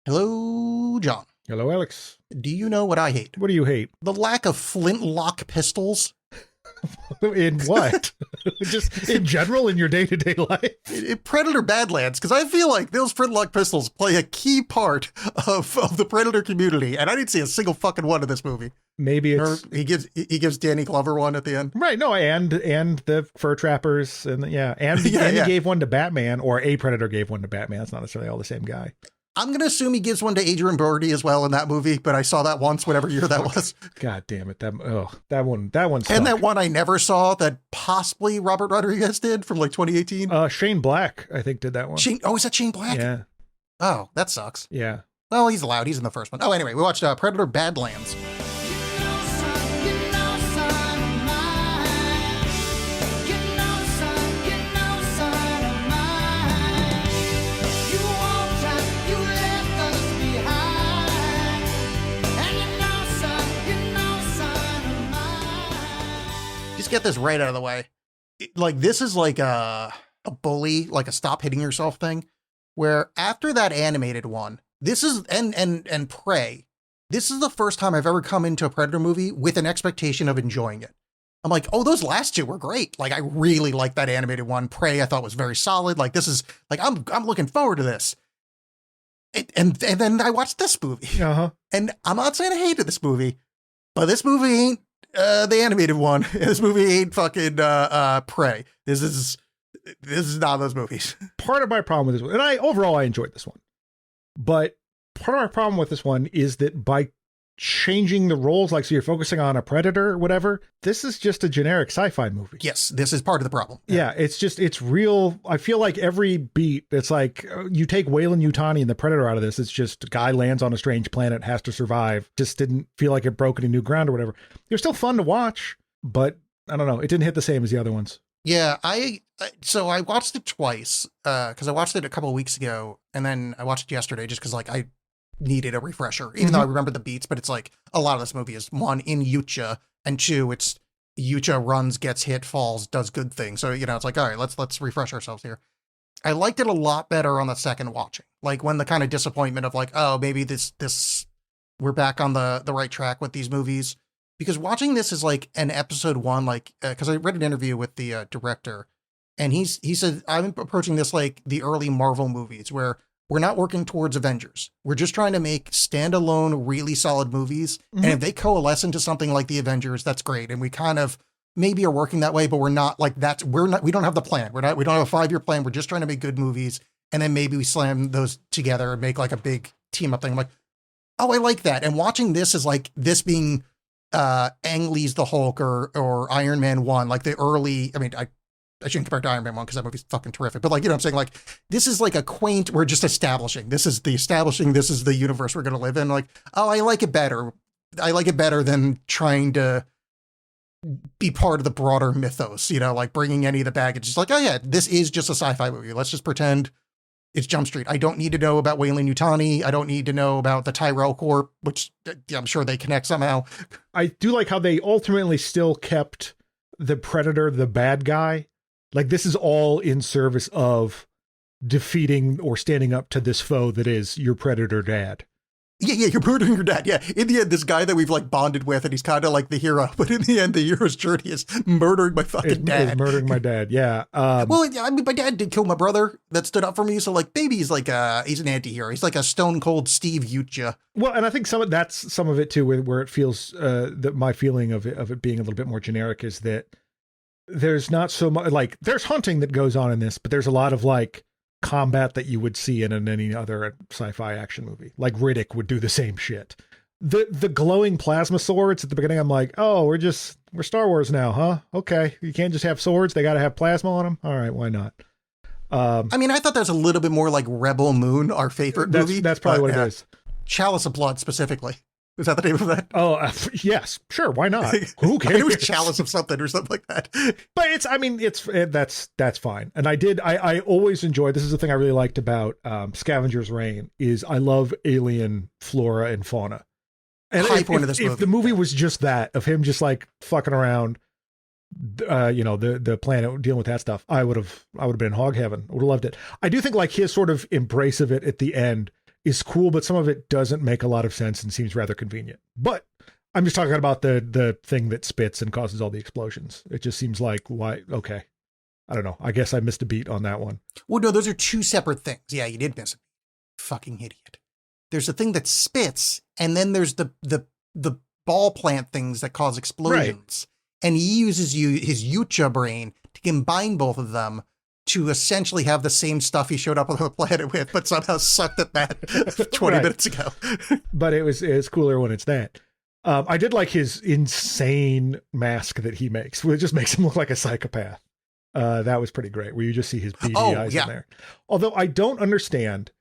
Hello, John. Hello, Alex. Do you know what I hate? What do you hate? The lack of flintlock pistols. In what? Just in general, in your day-to-day life? In Predator Badlands, because I feel like those flintlock pistols play a key part of the Predator community, and I didn't see a single fucking one in this movie. Maybe it's... He gives Danny Glover one at the end. Right, no, and the fur trappers, and he gave one to Batman, or a Predator gave one to Batman. It's not necessarily all the same guy. I'm going to assume he gives one to Adrian Brody as well in that movie, but I saw that once, whatever year that was. God damn it. That one sucked. And that one I never saw that possibly Robert Rodriguez did from like 2018. Shane Black, I think, did that one. Is that Shane Black? Yeah. Oh, that sucks. Yeah. Well, he's allowed. He's in the first one. Oh, anyway, we watched Predator Badlands. Just get this right out of the way. This is like a bully, like a stop hitting yourself thing, where after that animated one, this is, and Prey, this is the first time I've ever come into a Predator movie with an expectation of enjoying it. I'm like, oh, those last two were great. Like, I really liked that animated one. Prey, I thought was very solid. Like, this is, like, I'm looking forward to this. And then I watched this movie. Uh-huh. And I'm not saying I hated this movie, but this movie ain't the animated one. This movie ain't fucking Prey. This is not those movies. Part of my problem with this one, and I enjoyed this one, but part of my problem with this one is that by changing the roles, like, so you're focusing on a predator or whatever, this is just a generic sci-fi movie. Yes, this is part of the problem. Yeah, it's real. I feel like every beat, it's like you take Wayland Yutani and the Predator out of this, it's just a guy lands on a strange planet, has to survive. Just didn't feel like it broke any new ground or whatever. They're still fun to watch, but I don't know. It didn't hit the same as the other ones. Yeah, so I watched it twice because I watched it a couple of weeks ago, and then I watched it yesterday just because like I needed a refresher, even though I remember the beats. But it's like a lot of this movie is one, in Yucha, and two, it's Yucha runs, gets hit, falls, does good things. So, it's like, all right, let's refresh ourselves here. I liked it a lot better on the second watching, like when the kind of disappointment of like, oh, maybe this we're back on the right track with these movies, because watching this is like an episode one, like because I read an interview with the director, and he said, I'm approaching this like the early Marvel movies where we're not working towards Avengers. We're just trying to make standalone, really solid movies. Mm-hmm. And if they coalesce into something like the Avengers, that's great. And we kind of maybe are working that way, but we're not like that. We don't have the plan. We don't have a 5-year plan. We're just trying to make good movies. And then maybe we slam those together and make like a big team up thing. I'm like, oh, I like that. And watching this is like this being Ang Lee's The Hulk or Iron Man 1, like the early, I shouldn't compare to Iron Man 1 because that movie's fucking terrific. But like, I'm saying, like, this is like a quaint, we're just establishing. This is the universe we're going to live in. Like, oh, I like it better. I like it better than trying to be part of the broader mythos, like bringing any of the baggage. It's like, oh yeah, this is just a sci-fi movie. Let's just pretend it's Jump Street. I don't need to know about Wayland Yutani. I don't need to know about the Tyrell Corp, which I'm sure they connect somehow. I do like how they ultimately still kept the Predator, the bad guy. Like, this is all in service of defeating or standing up to this foe that is your Predator dad. Yeah, you're murdering your dad. Yeah, in the end, this guy that we've like bonded with, and he's kind of like the hero, but in the end, the hero's journey is murdering my fucking dad. Is murdering my dad, yeah. Well, my dad did kill my brother that stood up for me, so like, baby's like he's an anti-hero. He's like a stone cold Steve Yucha. Well, and I think some of it too, where it feels that my feeling of it being a little bit more generic is that there's not so much, like, there's hunting that goes on in this, but there's a lot of like combat that you would see in any other sci-fi action movie. Like Riddick would do the same shit. The glowing plasma swords at the beginning, I'm like, oh, we're Star Wars now, huh? Okay, you can't just have swords, they got to have plasma on them. All right, why not? I thought that was a little bit more like Rebel Moon, our favorite movie. That's probably what it is. Chalice of Blood specifically. Is that the name of that? Oh, yes, sure. Why not? Who cares? It was Chalice of something or something like that. But that's fine. And I always enjoyed, this is the thing I really liked about Scavenger's Reign, is I love alien flora and fauna. And high point of this movie. If the movie was just that, of him just like fucking around, the planet dealing with that stuff, I would have been in hog heaven. I would have loved it. I do think like his sort of embrace of it at the end is cool, but some of it doesn't make a lot of sense and seems rather convenient. But I'm just talking about the thing that spits and causes all the explosions. It just seems like, why? Okay. I don't know. I guess I missed a beat on that one. Well, no, those are two separate things. Yeah, you did miss it. Fucking idiot. There's a thing that spits, and then there's the ball plant things that cause explosions. Right. And he uses his Yucha brain to combine both of them to essentially have the same stuff he showed up on the planet with, but somehow sucked at that 20 minutes ago. But it's cooler when it's that. I did like his insane mask that he makes. It just makes him look like a psychopath. That was pretty great, where you just see his beady eyes in there. Although I don't understand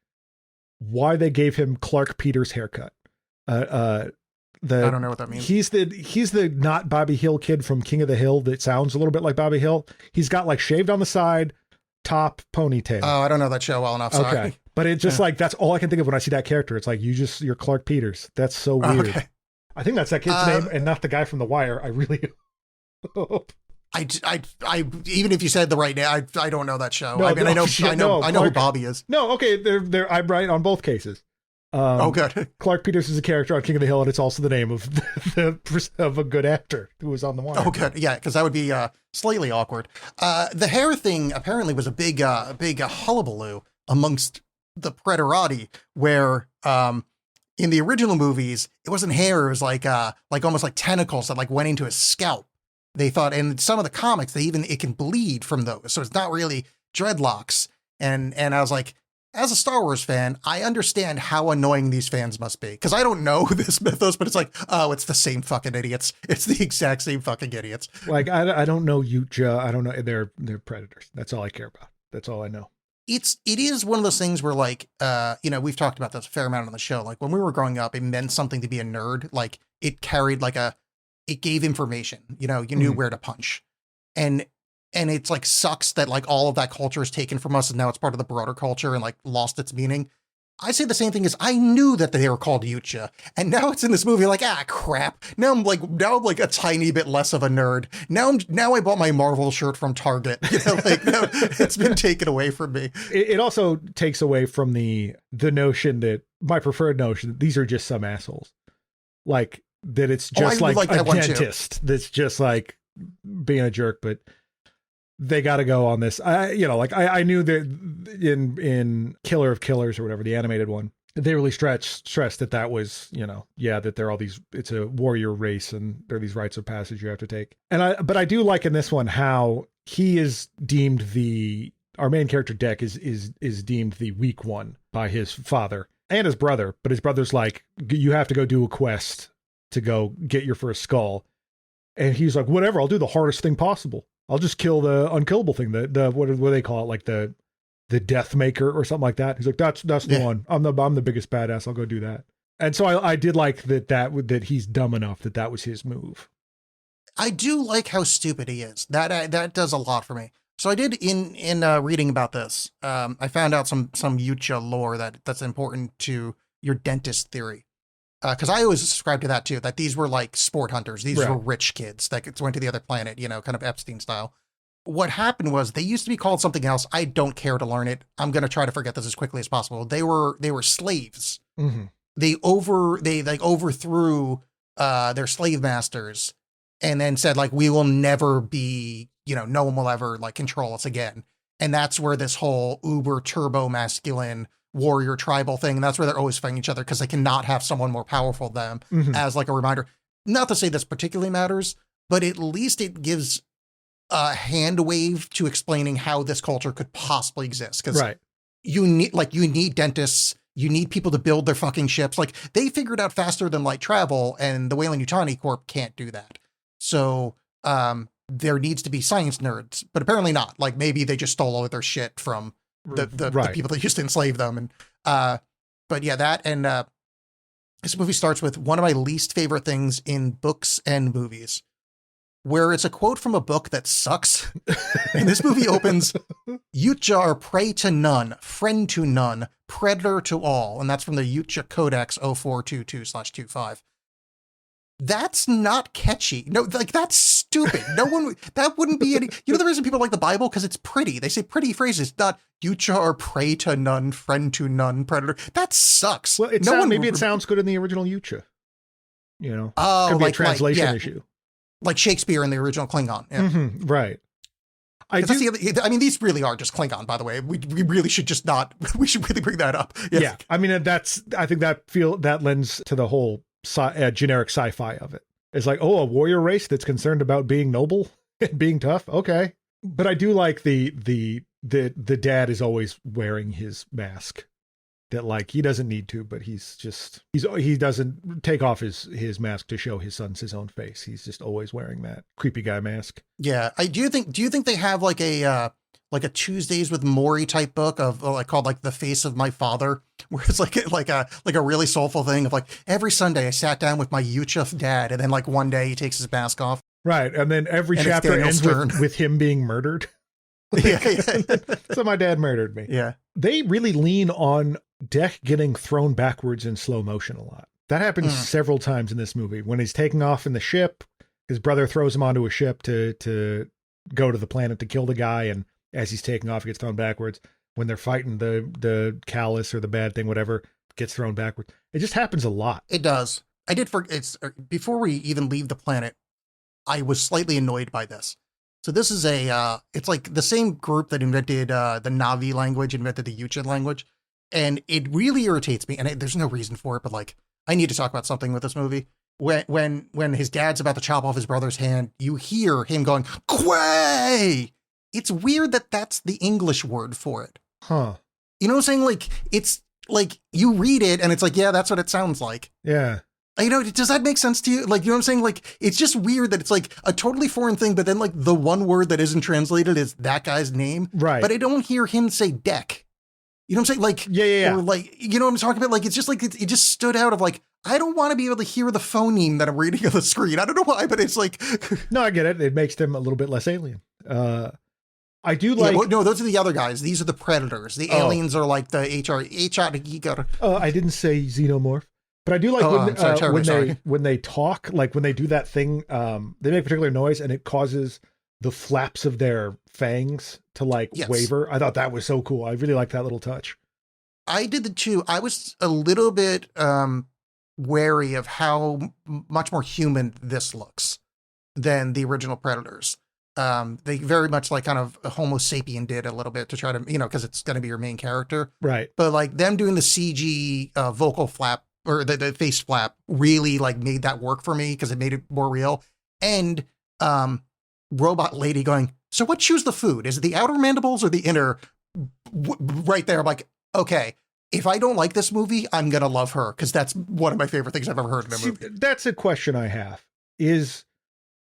why they gave him Clark Peters haircut. I don't know what that means. He's the not Bobby Hill kid from King of the Hill that sounds a little bit like Bobby Hill. He's got like shaved on the side, top ponytail. Oh, I don't know that show well enough. Sorry. Okay. But it's just like, that's all I can think of when I see that character. It's like, you're Clark Peters. That's so weird. Okay. I think that's that kid's name and not the guy from The Wire. I really hope. I even if you said the right name, I don't know that show. No, I mean, I know who Bobby is. No, okay, I'm right on both cases. Good. Clark Peters is a character on King of the Hill, and it's also the name of of a good actor who was on The Wire. Oh, good. Yeah, because that would be slightly awkward. The hair thing apparently was a big hullabaloo amongst the Preterati, where in the original movies it wasn't hair; it was like almost like tentacles that like went into his scalp. They thought, in some of the comics, it can bleed from those, so it's not really dreadlocks. And I was like, as a Star Wars fan, I understand how annoying these fans must be, because I don't know this mythos, but it's like, oh, it's the same fucking idiots. It's the exact same fucking idiots. Like, I don't know Yucha. I don't know. They're predators. That's all I care about. That's all I know. It is one of those things where, like, we've talked about this a fair amount on the show. Like, when we were growing up, it meant something to be a nerd. Like, it carried it gave information, you knew where to punch. And it's like sucks that like all of that culture is taken from us and now it's part of the broader culture and like lost its meaning. I say the same thing as I knew that they were called Yucha, and now it's in this movie like, crap. Now I'm like a tiny bit less of a nerd. Now I bought my Marvel shirt from Target. Now it's been taken away from me. It also takes away from the notion that my preferred notion that these are just some assholes. Like, that it's just like a dentist that's just like being a jerk, but they got to go on this. I knew that in Killer of Killers or whatever, the animated one, they really stressed that was, that they're all these, it's a warrior race and there are these rites of passage you have to take. But I do like in this one how he is deemed our main character Deck is deemed the weak one by his father and his brother, but his brother's like, you have to go do a quest to go get your first skull. And he's like, whatever, I'll do the hardest thing possible. I'll just kill the unkillable thing, what do they call it? Like the death maker or something like that. He's like, that's the one. I'm the biggest badass. I'll go do that. And so I did like that he's dumb enough that was his move. I do like how stupid he is. That does a lot for me. So I did in reading about this. I found out some Yucha lore that's important to your dentist theory. Because I always subscribe to that too, that these were like sport hunters. These were rich kids that went to the other planet, kind of Epstein style. What happened was they used to be called something else. I don't care to learn it. I'm going to try to forget this as quickly as possible. They were slaves. Mm-hmm. They overthrew their slave masters and then said like, we will never be, no one will ever like control us again. And that's where this whole uber turbo masculine warrior tribal thing. And that's where they're always fighting each other because they cannot have someone more powerful than them as like a reminder. Not to say this particularly matters, but at least it gives a hand wave to explaining how this culture could possibly exist. Because you need dentists, you need people to build their fucking ships. Like they figured out faster than light travel, and the Weyland-Yutani Corp can't do that. So there needs to be science nerds, but apparently not. Like maybe they just stole all of their shit from the people that used to enslave them. And but yeah, that and this movie starts with one of my least favorite things in books and movies, where it's a quote from a book that sucks. And this movie opens, Yucha are prey to none, friend to none, predator to all. And that's from the Yucha Codex 0422/25. That's not catchy. No, like that's stupid. No one, that wouldn't be any, the reason people like the Bible? Because it's pretty. They say pretty phrases, not you are prey to none, friend to none, predator. That sucks. Well, maybe it sounds good in the original Yucha. Oh, could be a translation issue. Like Shakespeare in the original Klingon. Yeah. Mm-hmm, right. These really are just Klingon, by the way. We really should just not, we should really bring that up. Yeah. I mean, I think that lends to the whole generic sci-fi of it. It's like, oh, a warrior race that's concerned about being noble and being tough. Okay. But I do like the dad is always wearing his mask. That like he doesn't need to, but he doesn't take off his mask to show his son's his own face. He's just always wearing that creepy guy mask. Yeah, do you think they have like a Tuesdays with Maury type book of called like The Face of My Father, where it's like a really soulful thing of like every Sunday I sat down with my Yucha dad, and then like one day he takes his mask off. Right, and then every chapter ends with him being murdered. Yeah. So my dad murdered me. Yeah, they really lean on Deck getting thrown backwards in slow motion a lot. That happens several times in this movie. When he's taking off in the ship, his brother throws him onto a ship to go to the planet to kill the guy, and as he's taking off, he gets thrown backwards. When they're fighting the callus or the bad thing, whatever, gets thrown backwards. It just happens a lot. It does. I did before we even leave the planet, I was slightly annoyed by this. So this is it's like the same group that invented the Na'vi language, invented the Yucha language. And it really irritates me, and there's no reason for it, but like, I need to talk about something with this movie. When his dad's about to chop off his brother's hand, you hear him going, Quay! It's weird that that's the English word for it. Huh. You know what I'm saying? Like, it's like, you read it, and it's like, yeah, that's what it sounds like. Yeah. Does that make sense to you? Like, you know what I'm saying? Like, it's just weird that it's like a totally foreign thing, but then like the one word that isn't translated is that guy's name. Right. But I don't hear him say Deck. You know what I'm saying? Like, yeah. Or like, you know what I'm talking about? Like, it's just like, it just stood out of like, I don't want to be able to hear the phoneme that I'm reading on the screen. I don't know why, but it's like. No, I get it. It makes them a little bit less alien. I do like. Yeah, no, those are the other guys. These are the predators. The aliens are like the HR. I didn't say xenomorph, but I do like when they talk, like when they do that thing, they make a particular noise and it causes the flaps of their fangs to like waver. I thought that was so cool. I really like that little touch. I did the too. I was a little bit wary of how much more human this looks than the original Predators. They very much like kind of Homo sapien did a little bit to try to, because it's going to be your main character. Right. But like them doing the CG vocal flap or the face flap really like made that work for me because it made it more real. And robot lady going, so what chews the food? Is it the outer mandibles or the inner? Right there. I'm like, okay, if I don't like this movie, I'm going to love her because that's one of my favorite things I've ever heard in a movie. That's a question I have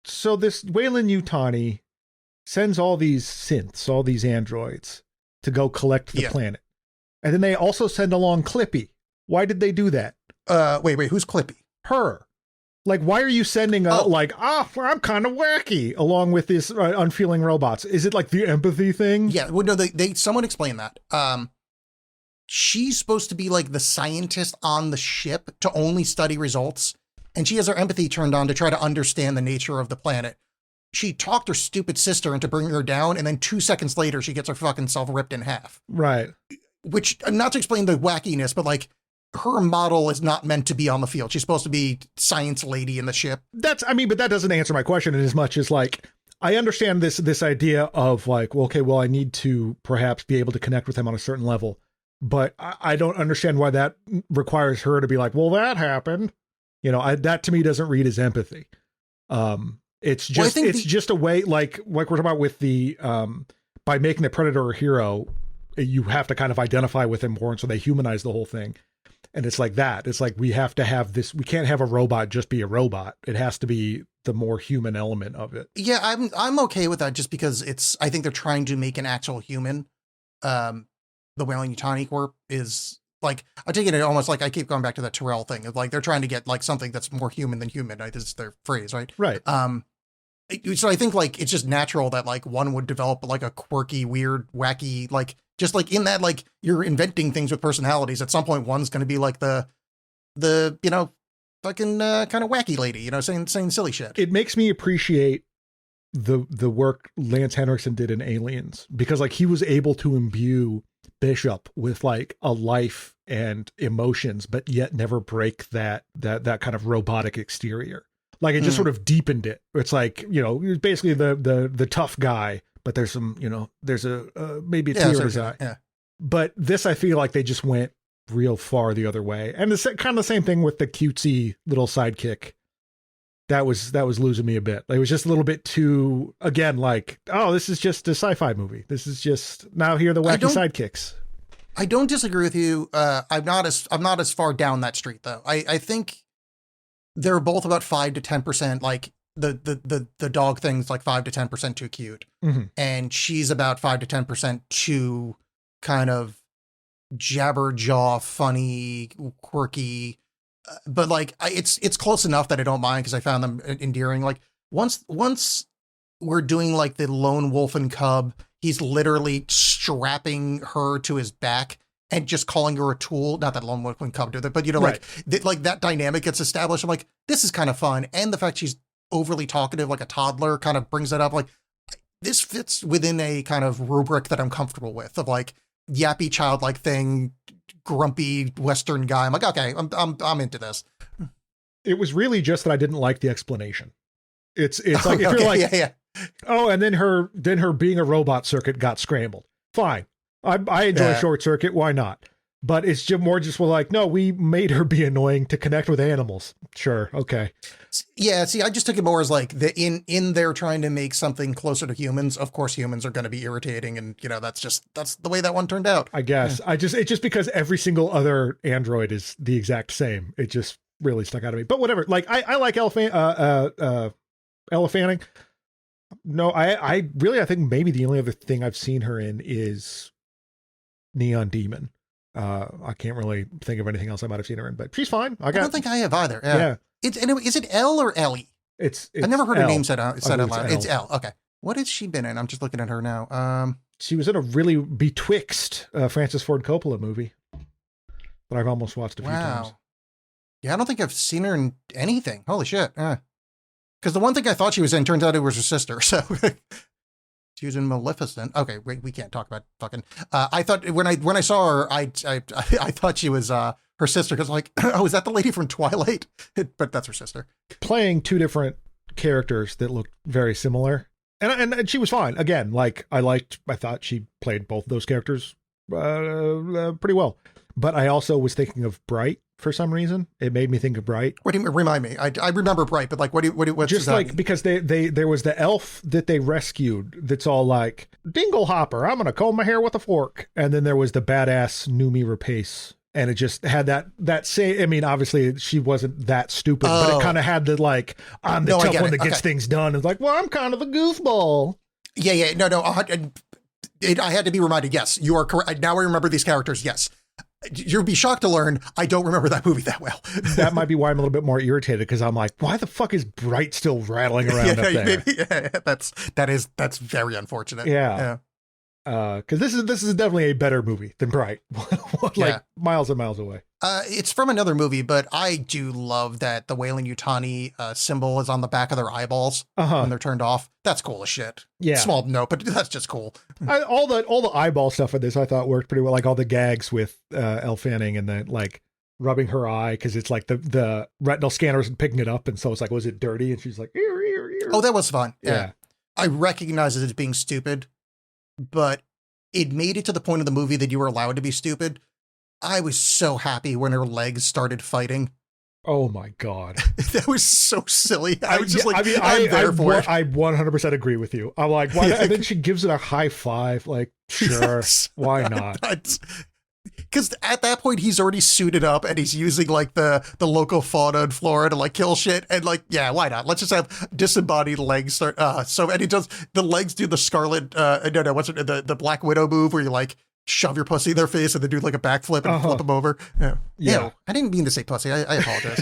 so this Weyland-Yutani sends all these synths, all these androids to go collect the planet. And then they also send along Clippy. Why did they do that? Wait, who's Clippy? Her. Like, why are you sending I'm kind of wacky along with this unfeeling robots? Is it like the empathy thing? Yeah, well, no, someone explained that. She's supposed to be like the scientist on the ship to only study results. And she has her empathy turned on to try to understand the nature of the planet. She talked her stupid sister into bringing her down. And then 2 seconds later, she gets her fucking self ripped in half. Right. Which, not to explain the wackiness, but like, her model is not meant to be on the field. She's supposed to be science lady in the ship. But that doesn't answer my question in as much as like, I understand this idea of like, well, I need to perhaps be able to connect with him on a certain level, but I don't understand why that requires her to be like, well, that happened. That to me doesn't read as empathy. It's just, just a way like we're talking about with the, by making the Predator a hero, you have to kind of identify with him more. And so they humanize the whole thing. And it's like that. It's like, we have to have this. We can't have a robot just be a robot. It has to be the more human element of it. Yeah, I'm okay with that just because I think they're trying to make an actual human. The Weyland-Yutani Corp is like, I take it almost like I keep going back to that Terrell thing of like, they're trying to get like something that's more human than human. Right? This is their phrase, right? Right. So I think like, it's just natural that like one would develop like a quirky, weird, wacky, like, just like in that, like you're inventing things with personalities. At some point, one's going to be like the fucking kind of wacky lady, saying silly shit. It makes me appreciate the work Lance Henriksen did in Aliens, because like he was able to imbue Bishop with like a life and emotions, but yet never break that kind of robotic exterior. Like it just sort of deepened it. It's like, you know, basically the tough guy, but there's some, you know, there's a maybe a tear in his eye. Yeah. But this, I feel like they just went real far the other way. And the kind of the same thing with the cutesy little sidekick. That was losing me a bit. It was just a little bit too, again, like, oh, this is just a sci-fi movie. This is just, now here are the wacky sidekicks. I don't disagree with you. I'm not as far down that street though. I think they're both about 5 to 10%. Like the dog thing's like 5 to 10% too cute, and she's about 5 to 10% too kind of jabberjaw, funny, quirky. But like it's close enough that I don't mind because I found them endearing. Like once we're doing like the lone wolf and cub, he's literally strapping her to his back and just calling her a tool. Not that lone wolf and cub do that, but you know, right. like that dynamic gets established. I'm like, this is kind of fun, and the fact she's overly talkative, like a toddler, kind of brings that up. Like this fits within a kind of rubric that I'm comfortable with, of like yappy childlike thing, grumpy Western guy. I'm like, okay, I'm into this. It was really just that I didn't like the explanation. It's like, if you're like, yeah. Oh, and then her being a robot circuit got scrambled. Fine. I enjoy Short Circuit. Why not? But it's just more just like, no, we made her be annoying to connect with animals. Sure. Okay. Yeah. See, I just took it more as like in there trying to make something closer to humans. Of course, humans are going to be irritating. And you know, that's the way that one turned out. I guess it's just because every single other android is the exact same. It just really stuck out of me, but whatever. Like I like Ella Fanning. No, I think maybe the only other thing I've seen her in is Neon Demon. I can't really think of anything else I might have seen her in, but she's fine. I don't think I have either. Yeah. Is it Elle or Ellie? It's I never heard Elle. her name said out loud. It's Elle. Okay. What has she been in? I'm just looking at her now. She was in a really betwixt Francis Ford Coppola movie that I've almost watched a few times. Yeah, I don't think I've seen her in anything. Holy shit. Because the one thing I thought she was in turned out it was her sister. So she was in Maleficent. Okay, we can't talk about fucking. I thought when I saw her, I thought she was her sister, because like, oh, is that the lady from Twilight? But that's her sister. Playing two different characters that looked very similar, and she was fine. Again, like I thought she played both those characters pretty well. But I also was thinking of Bright for some reason. It made me think of Bright. What do you remind me? I remember Bright, but like, what's just like, because there was the elf that they rescued that's all like, Dingle Hopper, I'm gonna comb my hair with a fork, and then there was the badass Noomi Rapace, and it just had that same. I mean, obviously she wasn't that stupid, but it kind of had the like, I'm the tough one that gets things done. It's like, well, I'm kind of the goofball. Yeah, no. I had to be reminded. Yes, you are correct. Now I remember these characters. Yes. You'll be shocked to learn I don't remember that movie that well. That might be why I'm a little bit more irritated, because I'm like, why the fuck is Bright still rattling around up there? Maybe, that's very unfortunate. Yeah. Because this is definitely a better movie than Bright, miles and miles away. It's from another movie, but I do love that the Weyland Yutani symbol is on the back of their eyeballs when they're turned off. That's cool as shit. Yeah, small note, but that's just cool. All the eyeball stuff in this I thought worked pretty well. Like all the gags with Elle Fanning and the like rubbing her eye, because it's like the retinal scanner isn't picking it up, and so it's like, was it dirty? And she's like, ear. Oh, that was fun. Yeah. I recognize it as being stupid, but it made it to the point of the movie that you were allowed to be stupid. I was so happy when her legs started fighting. Oh my God. That was so silly. I was just I'm there for it. I 100% agree with you. I'm like, why? And then she gives it a high five. Like, sure, why not? Because at that point, he's already suited up and he's using like the local fauna and flora to like kill shit. And like, yeah, why not? Let's just have disembodied legs start. And he does, the legs do the scarlet, what's it, the Black Widow move where you like shove your pussy in their face and then do like a backflip and flip them over. Yeah. Ew, I didn't mean to say pussy. I apologize.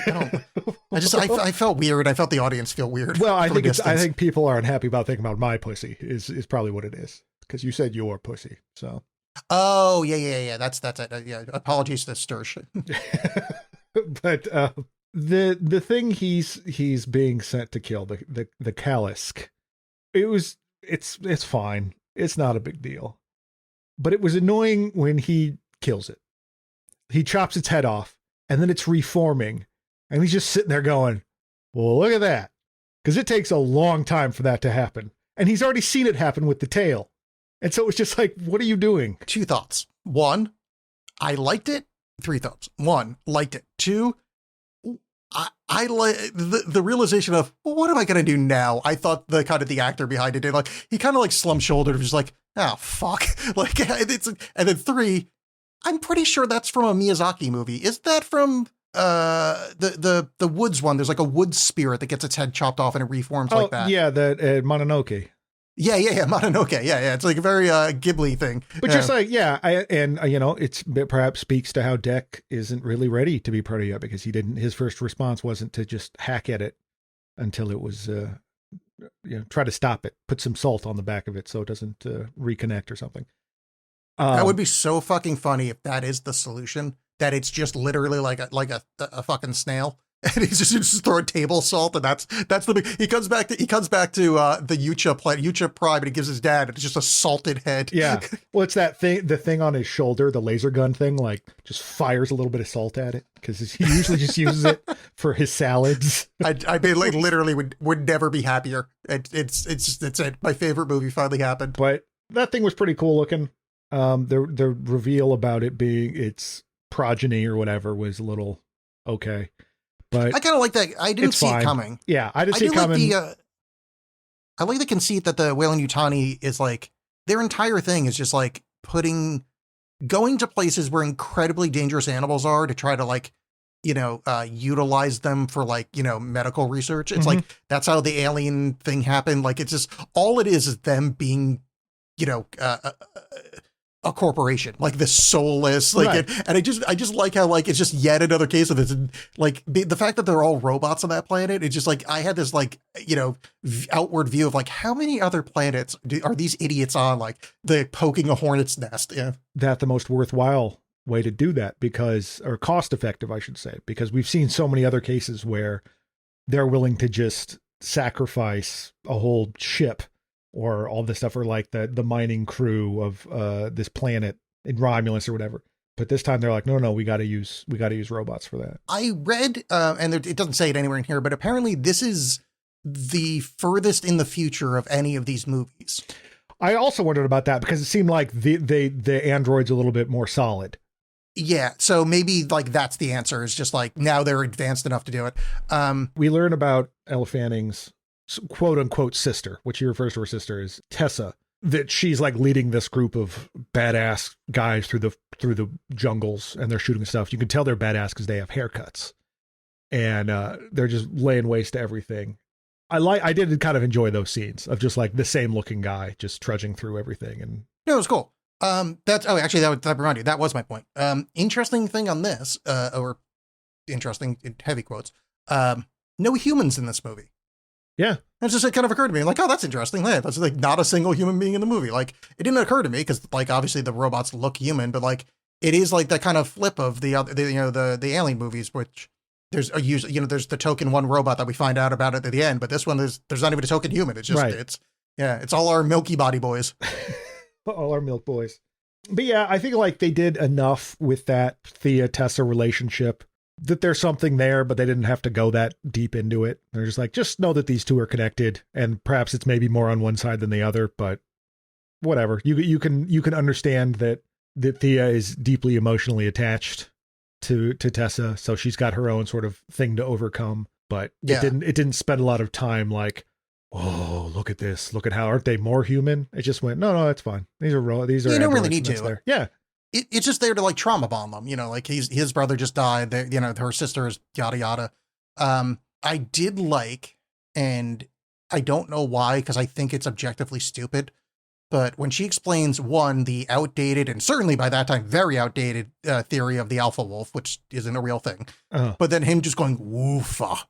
I felt weird. I felt the audience feel weird. Well, I think people are unhappy about thinking about my pussy is probably what it is. Because you said your pussy, so. Oh, yeah. That's it. Yeah. Apologies to Sturge. But the thing he's being sent to kill, the Kalisk, It's fine. It's not a big deal. But it was annoying when he kills it. He chops its head off, and then it's reforming. And he's just sitting there going, well, look at that. Because it takes a long time for that to happen. And he's already seen it happen with the tail. And so it was just like, what are you doing? 2 thoughts. 1, I liked it. 3 thoughts. 1, liked it. 2, I like the realization of, well, what am I going to do now? I thought the kind of the actor behind it did, like, he kind of like slumped shouldered, just like, oh, fuck. Like, and then 3, I'm pretty sure that's from a Miyazaki movie. Is that from the woods one? There's like a wood spirit that gets its head chopped off and it reforms like that. Yeah, that Mononoke. Yeah, Mononoke. Yeah. It's like a very Ghibli thing. But just like, it perhaps speaks to how Deck isn't really ready to be proto yet, because his first response wasn't to just hack at it until it was, try to stop it, put some salt on the back of it so it doesn't reconnect or something. That would be so fucking funny if that is the solution, that it's just literally like a fucking snail. And he's just throwing table salt, and that's the big. He comes back to the Yucha planet, Yucha Prime, and he gives his dad, and it's just a salted head. Yeah, well, it's that thing, the thing on his shoulder, the laser gun thing, like just fires a little bit of salt at it because he usually just uses it for his salads. I mean, like, literally would never be happier. It's it. My favorite movie finally happened. But that thing was pretty cool looking. The reveal about it being its progeny or whatever was a little okay. But I kind of like that. I didn't see it coming. Yeah, I didn't see it coming. I like the conceit that the Weyland Yutani is like, their entire thing is just like going to places where incredibly dangerous animals are to try to like, utilize them for like, medical research. It's like, that's how the alien thing happened. Like, it's just, all it is them being, a corporation, like the soulless, like, right. And I just like how, like, it's just yet another case of this, and like the fact that they're all robots on that planet. It's just like, I had this like, outward view of like, how many other planets are these idiots on, like the poking a hornet's nest? Yeah. That the most worthwhile way to do that, or cost effective, I should say, because we've seen so many other cases where they're willing to just sacrifice a whole ship or all this stuff, or like the mining crew of this planet in Romulus or whatever. But this time they're like, no, we got to use robots for that. I read, and it doesn't say it anywhere in here, but apparently this is the furthest in the future of any of these movies. I also wondered about that because it seemed like the android's a little bit more solid. Yeah, so maybe like that's the answer. Is just like now they're advanced enough to do it. We learn about Elle Fanning's quote unquote sister, which he refers to her sister as Tessa, that she's like leading this group of badass guys through the jungles, and they're shooting stuff. You can tell they're badass because they have haircuts, and they're just laying waste to everything. I did kind of enjoy those scenes of just like the same looking guy just trudging through everything. And no, it was cool. That reminded you, that was my point. Interesting thing on this, or interesting in heavy quotes, no humans in this movie. Yeah. It just kind of occurred to me, like, oh, that's interesting. Yeah, that's like not a single human being in the movie. Like, it didn't occur to me because, like, obviously the robots look human, but like, it is like that kind of flip of the alien movies, which there's there's the token one robot that we find out about it at the end, but this one there's not even a token human. It's just, right. It's all our milky body boys. All our milk boys. But yeah, I think like they did enough with that Thea-Tessa relationship that there's something there, but they didn't have to go that deep into it. They're just like, just know that these two are connected, and perhaps it's maybe more on one side than the other, but whatever. You can understand that Thea is deeply emotionally attached to Tessa, so she's got her own sort of thing to overcome. But it didn't spend a lot of time like, oh, look at this, look at how aren't they more human? It just went, no, that's fine. These are you don't really need to. There. Yeah. It's just there to like trauma bond them, like his brother just died, her sister is yada yada. I did like, and I don't know why, because I think it's objectively stupid, but when she explains the outdated, and certainly by that time very outdated theory of the alpha wolf, which isn't a real thing, but then him just going woofa.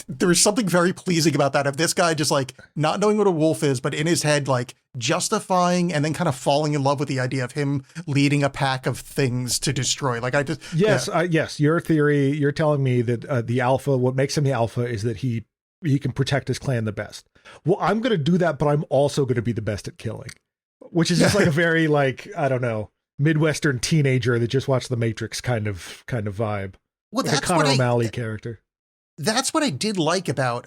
There was something very pleasing about that, of this guy just like not knowing what a wolf is, but in his head, like justifying and then kind of falling in love with the idea of him leading a pack of things to destroy. Like yes, your theory, you're telling me that the alpha, what makes him the alpha is that he can protect his clan the best. well, I'm going to do that, but I'm also going to be the best at killing, which is just like a very like, I don't know, Midwestern teenager that just watched The Matrix kind of vibe. Well, like that's a Connor what O'Malley character. that's what I did like about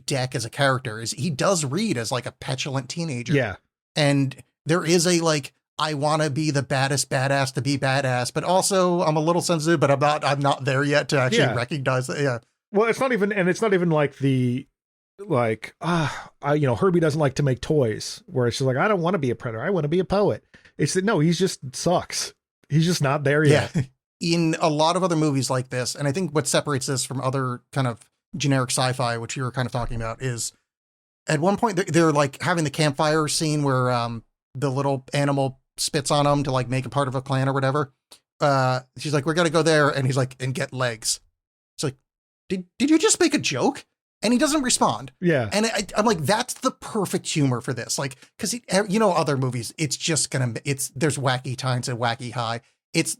Deck as a character is he does read as like a petulant teenager. Yeah. And there is a like, I want to be the baddest badass to be badass, but also I'm a little sensitive, but I'm not there yet to actually recognize that. Yeah. Well, it's not even like the, like, Herbie doesn't like to make toys where it's just like, I don't want to be a predator. I want to be a poet. It's that, no, he's just sucks. He's just not there yet. Yeah. In a lot of other movies like this, and I think what separates this from other kind of generic sci-fi, which you were kind of talking about, is at one point they're like having the campfire scene where the little animal spits on him to like make a part of a clan or whatever. She's like, we're going to go there. And he's like, and get legs. It's like, did you just make a joke? And he doesn't respond. Yeah. And I'm like, that's the perfect humor for this. Like, cause other movies, it's just there's wacky times and wacky high. It's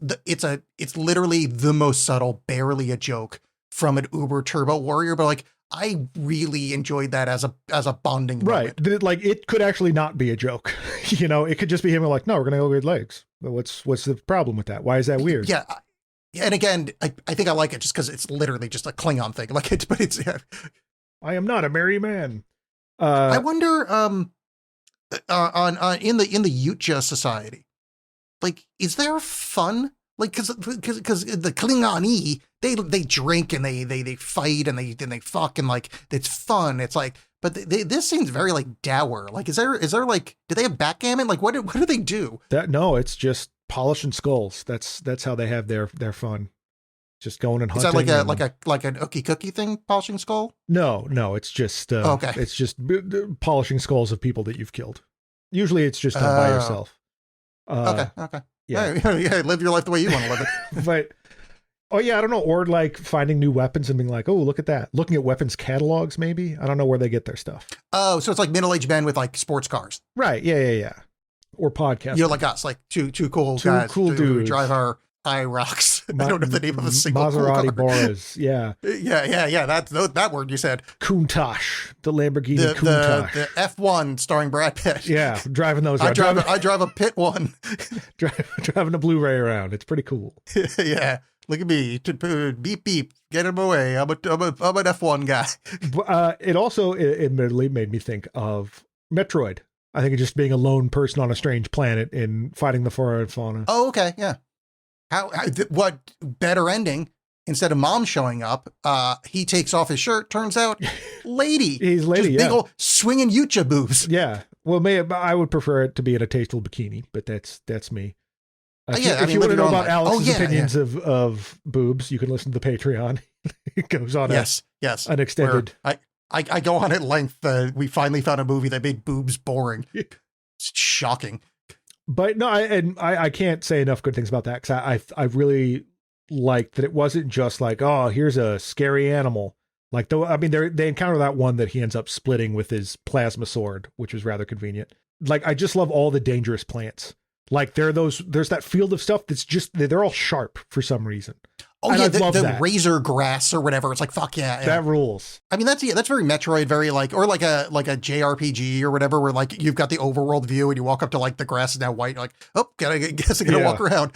literally the most subtle, barely a joke from an uber turbo warrior. But like, I really enjoyed that as a bonding moment. Right. Like it could actually not be a joke. It could just be him like, no, we're going to go get legs. What's the problem with that? Why is that weird? Yeah. And again, I think I like it just because it's literally just a Klingon thing. Like but it's, yeah. I am not a merry man. I wonder, in the Yucha society, like, is there fun? Like, cause the Klingani, they drink and they fight and they fuck and like, it's fun. It's like, but this seems very like dour. Like, is there like, do they have backgammon? Like, what do they do? No, it's just polishing skulls. That's how they have their fun. Just going and hunting. Is that like an ookie cookie thing, polishing skull? No, it's just okay. It's just polishing skulls of people that you've killed. Usually it's just done by yourself. Okay. Yeah. Yeah, live your life the way you want to live it. But I don't know, or like finding new weapons and being like, oh, look at that. Looking at weapons catalogs, maybe. I don't know where they get their stuff. Oh, so it's like middle-aged men with like sports cars. Right. Yeah. Or podcasts. Like us, like two cool guys. Cool dudes. Who drive our IROCs. I don't know the name of a single Maserati cool Boras. Yeah. Yeah. That word you said. Countach, the Lamborghini Countach. The F1 starring Brad Pitt. Yeah, driving those. I drive a Pitt one. driving a Blu-ray around. It's pretty cool. Yeah. Look at me. Beep, beep. Get him away. I'm an F1 guy. It also admittedly made me think of Metroid. I think it's just being a lone person on a strange planet and fighting the flora and fauna. Oh, okay. Yeah. What better ending? Instead of mom showing up, he takes off his shirt. Turns out, lady. He's lady, just big old swinging Yucha boobs. Yeah. Well, I would prefer it to be in a tasteful bikini, but that's me. If you want to know about Alex's opinions of boobs, you can listen to the Patreon. It goes on an extended. I go on at length. We finally found a movie that made boobs boring. It's shocking. But no, I can't say enough good things about that because I really liked that it wasn't just like, oh, here's a scary animal. Like they encounter that one that he ends up splitting with his plasma sword, which was rather convenient. Like I just love all the dangerous plants. Like there's that field of stuff that's just they're all sharp for some reason. Oh, and yeah, the razor grass or whatever. It's like, fuck yeah. That rules. I mean, that's very Metroid, very like, or like a JRPG or whatever, where like you've got the overworld view and you walk up to like the grass is now white. You're like, oh, guess I'm going to walk around.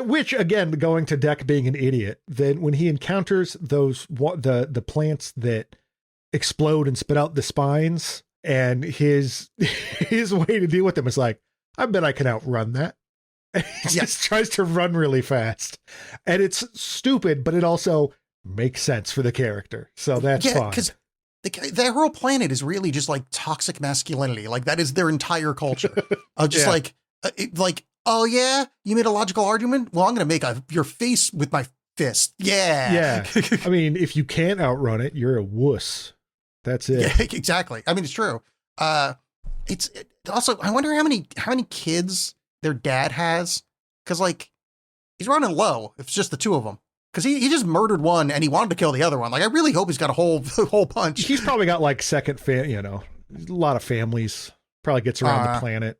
Which again, going to Deck being an idiot, then when he encounters the plants that explode and spit out the spines, and his way to deal with them is like, I bet I can outrun that. He just tries to run really fast, and it's stupid, but it also makes sense for the character. So that's fine. Because their whole planet is really just like toxic masculinity. Like that is their entire culture. Like, oh yeah, you made a logical argument. Well, I'm going to make your face with my fist. Yeah. I mean, if you can't outrun it, you're a wuss. That's it. Yeah, exactly. I mean, it's true. It's also, I wonder how many kids their dad has, because like he's running low if it's just the two of them, because he just murdered one and he wanted to kill the other one. Like I really hope he's got a whole bunch. He's probably got like a lot of families, probably gets around the planet,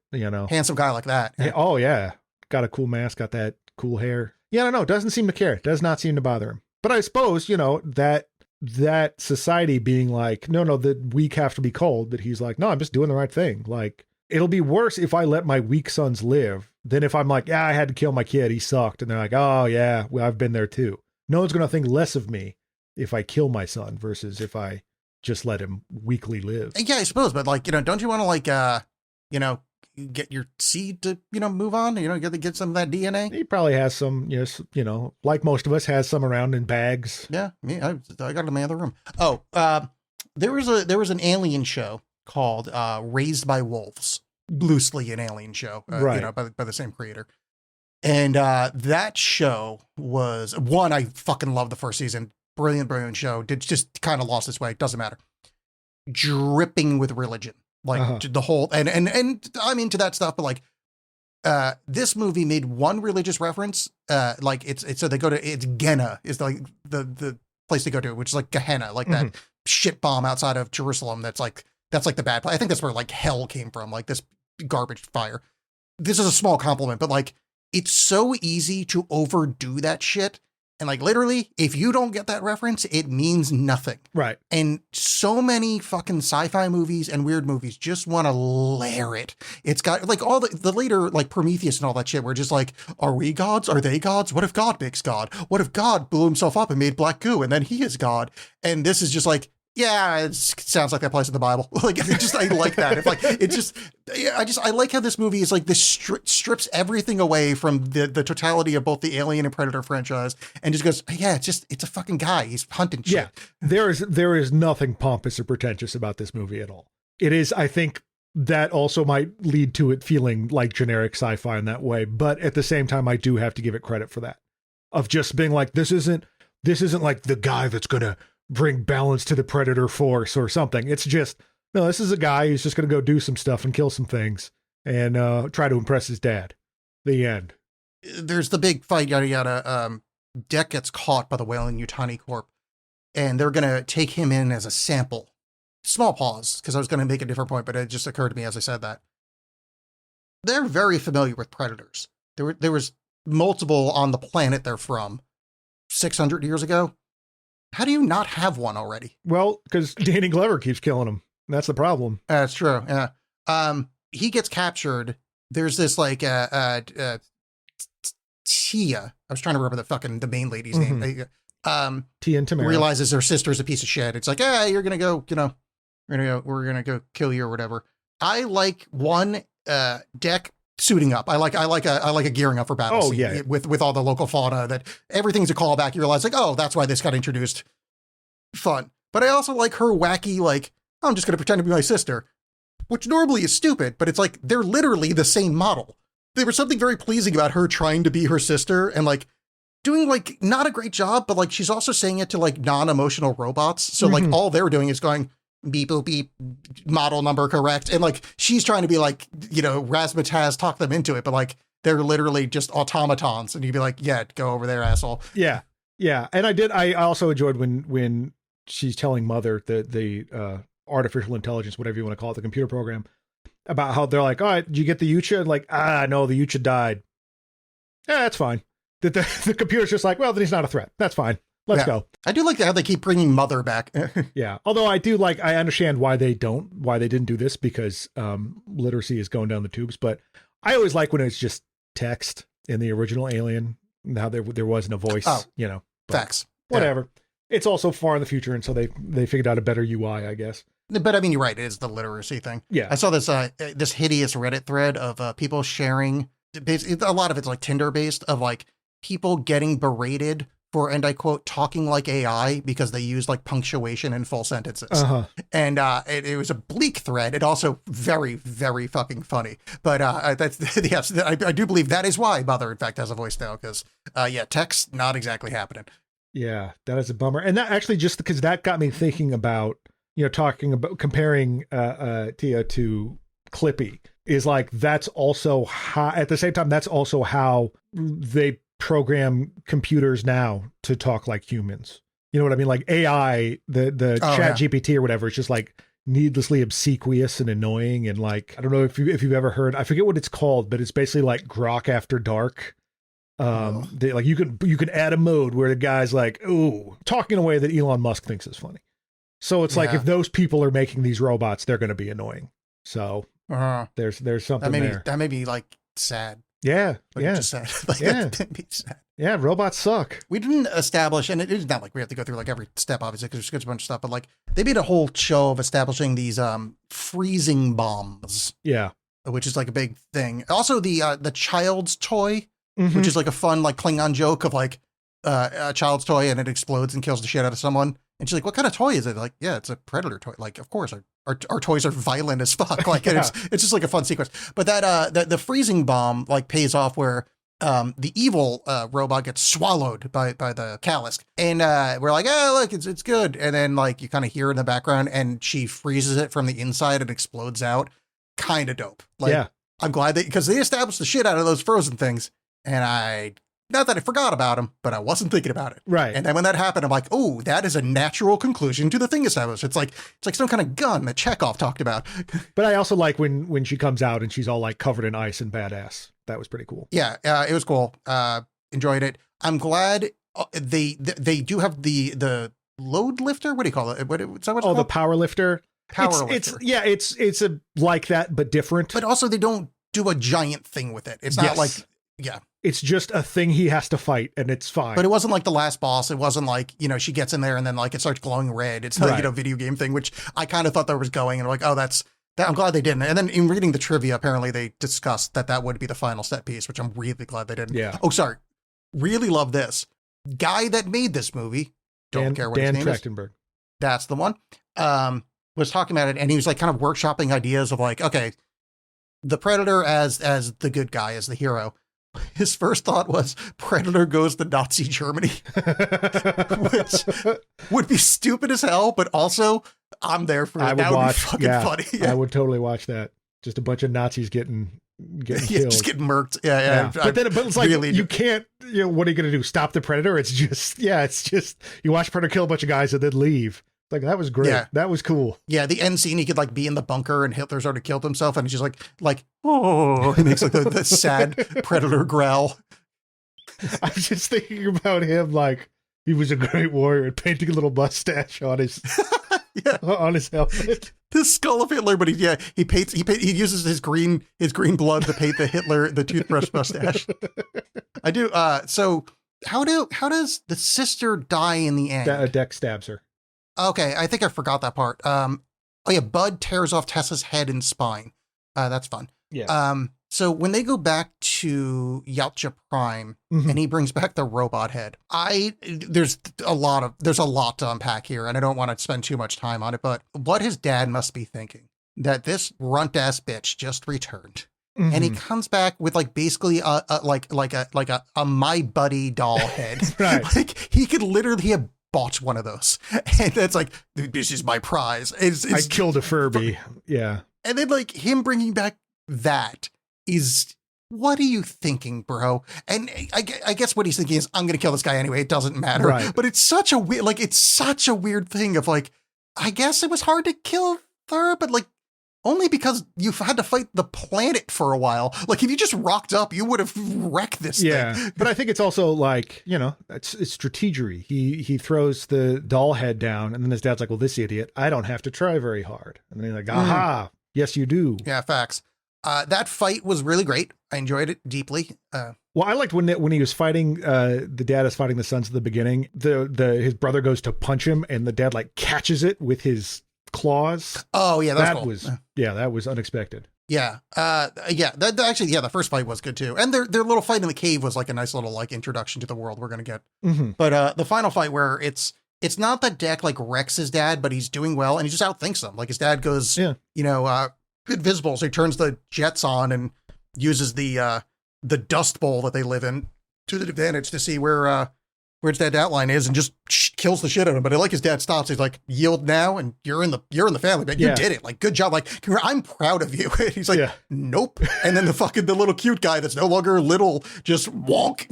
handsome guy like that. Oh yeah, got a cool mask, got that cool hair. I don't know, doesn't seem to care, does not seem to bother him. But I suppose that that society being like, no, the weak have to be cold, that he's like, no, I'm just doing the right thing. Like, it'll be worse if I let my weak sons live than if I'm like, yeah, I had to kill my kid. He sucked. And they're like, oh, yeah, well, I've been there too. No one's going to think less of me if I kill my son versus if I just let him weakly live. Yeah, I suppose. But like, don't you want to like, get your seed to, move on, get some of that DNA? He probably has some, like most of us, has some around in bags. Yeah, me, I got it in my other room. Oh, there was an alien show called Raised by Wolves, loosely an alien show, right. By the same creator. And that show was one, I fucking loved the first season. Brilliant show. Did just kind of lost its way. Doesn't matter. Dripping with religion. Like the whole, and I'm into that stuff, but like, this movie made one religious reference. Like it's so they go to, it's Gehenna is like the place to go to, which is like Gehenna, like that shit bomb outside of Jerusalem. That's like the bad place. I think that's where like hell came from, like this garbage fire. This is a small compliment, but like, it's so easy to overdo that shit. And like, literally, if you don't get that reference, it means nothing. Right. And so many fucking sci-fi movies and weird movies just want to layer it. It's got like all the later, like Prometheus and all that shit. We're just like, are we gods? Are they gods? What if God makes God? What if God blew himself up and made black goo and then he is God? And this is just like, yeah, it sounds like that place in the Bible. Like, I like that. It's like, I like how this movie is like this strips everything away from the totality of both the Alien and Predator franchise and just goes, yeah, it's a fucking guy. He's hunting shit. Yeah, there is nothing pompous or pretentious about this movie at all. It is, I think that also might lead to it feeling like generic sci-fi in that way. But at the same time, I do have to give it credit for that, of just being like, this isn't like the guy that's going to bring balance to the Predator force or something. It's just, no, this is a guy who's just going to go do some stuff and kill some things and try to impress his dad. The end. There's the big fight, yada, yada. Deck gets caught by the Weyland-Yutani Corp, and they're going to take him in as a sample. Small pause, because I was going to make a different point, but it just occurred to me as I said that. They're very familiar with predators. There was multiple on the planet they're from 600 years ago. How do you not have one already? Well, because Danny Glover keeps killing him. That's the problem. That's true. Yeah. He gets captured. There's this like Tia. I was trying to remember the main lady's name. Tia and Tamara realizes her sister's a piece of shit. It's like, you're gonna go. We're gonna go kill you or whatever. I like one Deck suiting up. I like a gearing up for battle. Oh, yeah. With all the local fauna, that everything's a callback. You realize like, oh, that's why this got introduced. Fun. But I also like her wacky, like, I'm just going to pretend to be my sister, which normally is stupid, but it's like, they're literally the same model. There was something very pleasing about her trying to be her sister and like doing like not a great job, but like she's also saying it to like non-emotional robots. So like all they're doing is going, beep, boop, beep, model number correct. And like, she's trying to be like, razzmatazz, talk them into it, but like, they're literally just automatons. And you'd be like, yeah, go over there, asshole. Yeah. Yeah. And I also enjoyed when she's telling Mother, the artificial intelligence, whatever you want to call it, the computer program, about how they're like, all right, did you get the Yucha? Like, no, the Yucha died. Yeah, that's fine. The computer's just like, well, then he's not a threat. That's fine. Let's go. I do like how they keep bringing Mother back. Yeah. Although I understand why they didn't do this, because literacy is going down the tubes. But I always like when it's just text in the original Alien, how there wasn't a voice, Facts. Whatever. Yeah. It's also far in the future. And so they figured out a better UI, I guess. But I mean, you're right. It is the literacy thing. Yeah. I saw this hideous Reddit thread of people sharing, basically, a lot of it's like Tinder based, of like people getting berated for, and I quote, talking like AI because they used like punctuation in full sentences. And it was a bleak thread. It also very, very fucking funny. But yes, I do believe that is why Mother, in fact, has a voice now, because text, not exactly happening. Yeah, that is a bummer. And that actually, just because that got me thinking about, talking about comparing Tia to Clippy, is like, that's also how, at the same time, that's also how they program computers now to talk like humans. You know what I mean? Like AI, the chat GPT or whatever, it's just like needlessly obsequious and annoying. And like, I don't know if you've ever heard, I forget what it's called, but it's basically like Grok After Dark. Like you could add a mode where the guy's like, ooh, talking in a way that Elon Musk thinks is funny. So it's like if those people are making these robots, they're going to be annoying. So there's something there. That made me like sad. Yeah, like, yeah, just sad. Like, yeah. that made me sad. Yeah, robots suck. We didn't establish, and it's not like we have to go through like every step, obviously, because there's a bunch of stuff. But like they made a whole show of establishing these freezing bombs. Yeah, which is like a big thing. Also, the child's toy, mm-hmm. which is like a fun like Klingon joke of like a child's toy and it explodes and kills the shit out of someone. And she's like, "What kind of toy is it?" Like, yeah, it's a Predator toy. Like, of course, our toys are violent as fuck. Like, yeah. it's just like a fun sequence. But that the freezing bomb like pays off where the evil robot gets swallowed by the Callisk, and we're like, "Oh, look, it's good." And then like you kind of hear in the background, and she freezes it from the inside and explodes out. Kind of dope. Like, yeah. I'm glad that because they established the shit out of those frozen things, and not that I forgot about them, but I wasn't thinking about it. Right. And then when that happened, I'm like, oh, that is a natural conclusion to the thing established. It's like some kind of gun that Chekhov talked about. But I also like when she comes out and she's all like covered in ice and badass. That was pretty cool. Yeah, it was cool. Enjoyed it. I'm glad they do have the load lifter. What do you call it? What's that called? The power lifter. Lifter. It's a like that, but different. But also they don't do a giant thing with it. It's not like, yeah. It's just a thing he has to fight, and it's fine. But it wasn't like the last boss. It wasn't like, she gets in there and then like it starts glowing red. It's not, video game thing, which I kind of thought there was going, and like, oh, I'm glad they didn't. And then in reading the trivia, apparently they discussed that would be the final set piece, which I'm really glad they didn't. Yeah. Oh, sorry. Really love this. Guy that made this movie, don't care what his name is. That's the one. Was talking about it, and he was like kind of workshopping ideas of like, okay, the Predator as the good guy, as the hero. His first thought was Predator goes to Nazi Germany, which would be stupid as hell, but also I'm there for it. That would be fucking funny. Yeah. I would totally watch that. Just a bunch of Nazis getting killed. Just getting murked. Yeah. But it's like, really, you can't, what are you going to do? Stop the Predator? It's just you watch Predator kill a bunch of guys and then leave. Like, that was great. Yeah. That was cool. Yeah, the end scene, he could like be in the bunker and Hitler's already killed himself, and he's just like, oh, he makes like the sad Predator growl. I'm just thinking about him like he was a great warrior, painting a little mustache on his on his helmet. The skull of Hitler, but he uses his green blood to paint the toothbrush mustache. I do. So how does the sister die in the end? Dex stabs her. Okay, I think I forgot that part. Oh yeah, Bud tears off Tessa's head and spine. That's fun. Yeah. So when they go back to Yautja Prime and he brings back the robot head, there's a lot to unpack here, and I don't want to spend too much time on it, but what his dad must be thinking, that this runt ass bitch just returned. And he comes back with like basically a My Buddy doll head. Right. Like he could literally have bought one of those, and that's like, this is my prize. I killed a Furby. Yeah. And then like him bringing back that is, what are you thinking, bro? And I guess what he's thinking is, I'm going to kill this guy anyway. It doesn't matter. Right. But it's such a weird thing of like, I guess it was hard to kill her, but like, only because you've had to fight the planet for a while. Like, if you just rocked up, you would have wrecked this thing. But I think it's also like, it's strategery. He throws the doll head down, and then his dad's like, well, this idiot, I don't have to try very hard. And then he's like, aha, yes, you do. Yeah, facts. That fight was really great. I enjoyed it deeply. Well, I liked when he was fighting, the dad is fighting the sons at the beginning. His brother goes to punch him, and the dad like catches it with his claws. Oh yeah, that was unexpected. Yeah. The first fight was good too. And their little fight in the cave was like a nice little like introduction to the world we're going to get. But the final fight where it's not that Deck like wrecks his dad, but he's doing well and he just outthinks him. Like his dad goes, invisible. So he turns the jets on and uses the dust bowl that they live in to the advantage to see where his dad's outline is and just kills the shit out of him. But I like his dad stops. He's like, yield now, and you're in the family, man. You did it. Like, good job. Like, I'm proud of you. And he's like, nope. And then the little cute guy that's no longer little just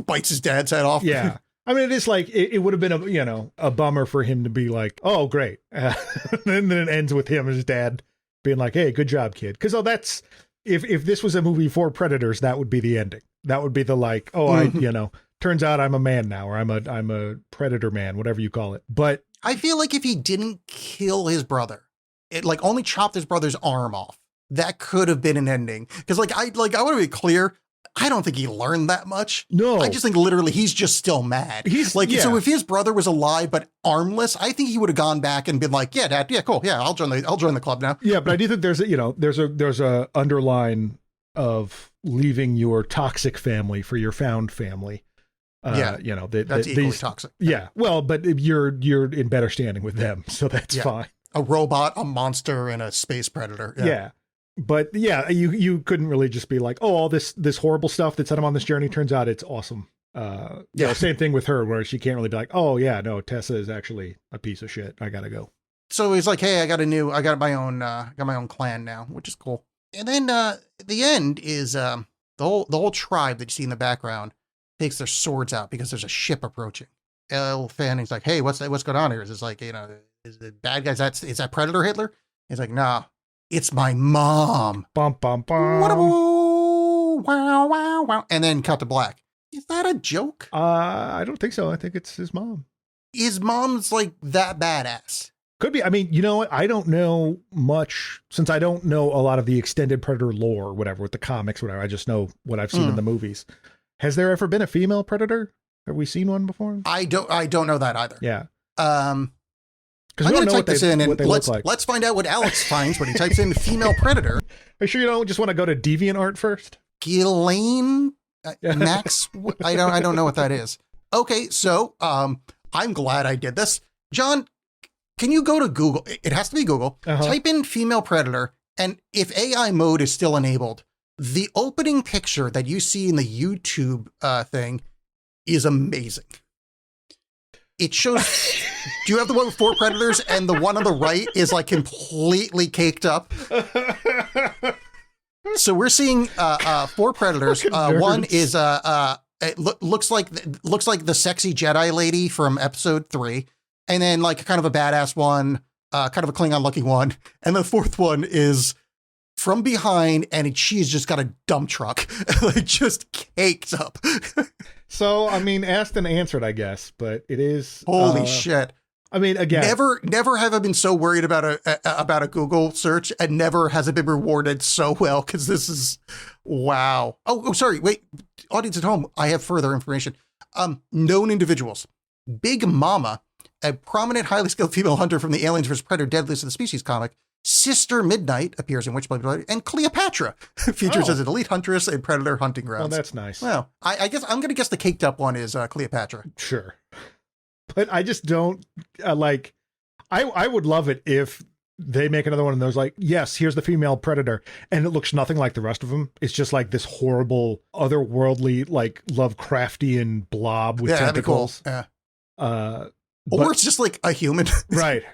bites his dad's head off. Yeah. I mean, it is like, it would have been a bummer for him to be like, oh, great. And then it ends with him and his dad being like, hey, good job, kid. Because that's, if this was a movie for Predators, that would be the ending. That would be the like, oh, turns out I'm a man now, or I'm a predator man, whatever you call it. But I feel like if he didn't kill his brother, it like only chopped his brother's arm off, that could have been an ending. Because I want to be clear. I don't think he learned that much. no, I just think literally he's just still mad. He's like, yeah. So if his brother was alive but armless, I think he would have gone back and been like, yeah, Dad, yeah, cool. Yeah, I'll join the club now. Yeah, but I do think there's a underline of leaving your toxic family for your found family. That's equally toxic. Yeah. Well, but you're in better standing with them, so that's fine. A robot, a monster, and a space predator. Yeah. But yeah, you couldn't really just be like, oh, all this horrible stuff that sent him on this journey, turns out it's awesome. Same thing with her, where she can't really be like, oh yeah, no, Tessa is actually a piece of shit. I gotta go. So he's like, hey, I got my own clan now, which is cool. And then the end is the whole tribe that you see in the background takes their swords out because there's a ship approaching. El Fanning's like, hey, what's going on here? Is this like, is the bad guys? Is that Predator Hitler? He's like, nah. It's my mom. Bum, bum, bum. Wow, wow, wow. And then cut to black. Is that a joke? I don't think so. I think it's his mom. His mom's like that badass. Could be. I mean, you know what? I don't know much, since I don't know a lot of the extended Predator lore or whatever with the comics, whatever. I just know what I've seen in the movies. Has there ever been a female Predator? Have we seen one before? I don't know that either. Yeah. I'm going to type this in and let's like. Let's find out what Alex finds when he types in female predator. Are you sure you don't just want to go to DeviantArt first? Ghislaine Max? I don't know what that is. Okay, so I'm glad I did this. John, can you go to Google? It has to be Google. Type in female predator, and if AI mode is still enabled, the opening picture that you see in the YouTube thing is amazing. It shows. Do you have the one with 4 predators and the one on the right is like completely caked up? So we're seeing 4 predators. One is it looks like the sexy Jedi lady from episode 3, and then like kind of a badass one, kind of a Klingon looking one, and the 4th one is from behind, and she's just got a dump truck, like just caked up. So, I mean, asked and answered, I guess, but it is holy shit. I mean, again, never have I been so worried about a Google search, and never has it been rewarded so well. Cause this is, wow. Oh, sorry. Wait, audience at home. I have further information. Known individuals, Big Mama, a prominent, highly skilled female hunter from the Aliens vs. Predator Deadliest of the Species comic. Sister Midnight appears in Witchblade, and Cleopatra features as an elite huntress in Predator hunting grounds. Oh, that's nice. Well, I guess I'm going to guess the caked up one is Cleopatra. Sure. But I just don't like, I would love it if they make another one and there's like, yes, here's the female predator, and it looks nothing like the rest of them. It's just like this horrible, otherworldly, like Lovecraftian blob with tentacles. That'd be cool. Yeah. Or it's just like a human. Right.